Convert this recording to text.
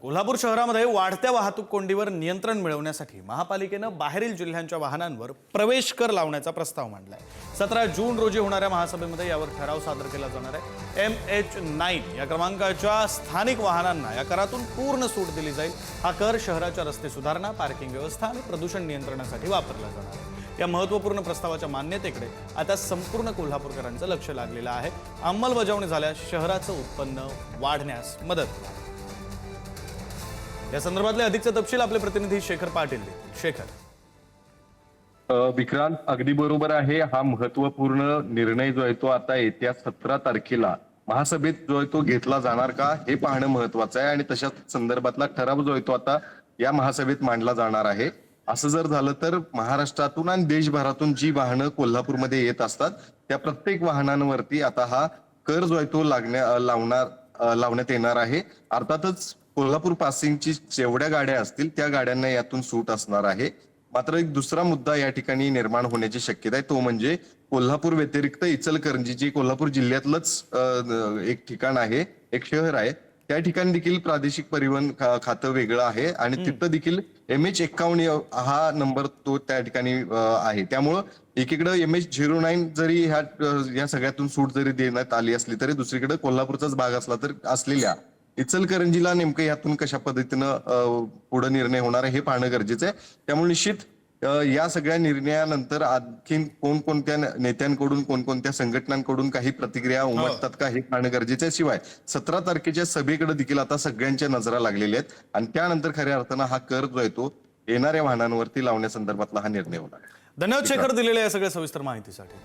कोल्हापूर शहरामध्ये वाढत्या वाहतूक कोंडीवर नियंत्रण मिळवण्यासाठी महापालिकेनं बाहेरील जिल्ह्यांच्या वाहनांवर प्रवेश कर लावण्याचा प्रस्ताव मांडलाय। 17 जून रोजी होणाऱ्या महासभेमध्ये यावर ठराव सादर केला जाणार आहे। MH9 या क्रमांकाच्या स्थानिक वाहनांना या करातून पूर्ण सूट दिली जाईल। हा कर शहराच्या रस्ते सुधारणा, पार्किंग व्यवस्था आणि प्रदूषण नियंत्रणासाठी वापरला जाणार आहे। या महत्त्वपूर्ण प्रस्तावाच्या मान्यतेकडे आता संपूर्ण कोल्हापूरकरांचं लक्ष लागलेलं आहे। अंमलबजावणी झाल्यास शहराचं उत्पन्न वाढण्यास मदत होईल। या संदर्भातले अधिकचे तपशील आपले प्रतिनिधी शेखर पाटील देतील। शेखर। विक्रांत, अगदी बरोबर आहे। हा महत्वपूर्ण निर्णय जो आहे तो आता येत्या 17 तारखेला महासभेत जो आहे तो घेतला जाणार का हे पाहणं महत्वाचं आहे आणि तशाच संदर्भातला ठराव जो आहे तो आता या महासभेत मांडला जाणार आहे। असं जर झालं तर महाराष्ट्रातून आणि देशभरातून जी वाहनं कोल्हापूरमध्ये येत असतात त्या प्रत्येक वाहनांवरती आता हा कर जो आहे तो लावण्यात येणार आहे। अर्थातच कोल्हापूर पासिंगची जेवढ्या गाड्या असतील त्या गाड्यांना यातून सूट असणार आहे। मात्र एक दुसरा मुद्दा या ठिकाणी निर्माण होण्याची शक्यता आहे, तो म्हणजे कोल्हापूर व्यतिरिक्त इचलकरंजी, जी कोल्हापूर जिल्ह्यातलंच एक ठिकाण आहे, एक शहर आहे, त्या ठिकाणी देखील प्रादेशिक परिवहन खातं वेगळं आहे आणि तिथं देखील MH51 हा नंबर तो त्या ठिकाणी आहे। त्यामुळं एकीकडे MH09 जरी ह्या सगळ्यातून सूट जरी देण्यात आली असली तरी दुसरीकडे कोल्हापूरचाच भाग असला तर असलेल्या इचलकरंजीला नेमकं यातून कशा पद्धतीनं पुढे निर्णय होणार आहे हे पाहणं गरजेचं आहे। त्यामुळे निश्चित या सगळ्या निर्णयानंतर आणखीन कोणकोणत्या नेत्यांकडून, कोणकोणत्या संघटनांकडून काही प्रतिक्रिया उमटतात का हे पाहणं गरजेचं आहे। शिवाय 17 तारखेच्या सभेकडे देखील आता सगळ्यांच्या नजरा लागलेल्या आहेत आणि त्यानंतर खऱ्या अर्थानं हा कर जो आहे तो येणाऱ्या वाहनांवरती लावण्यासंदर्भातला हा निर्णय होणार आहे। धन्यवाद शेखर, दिलेल्या या सगळ्या सविस्तर माहितीसाठी।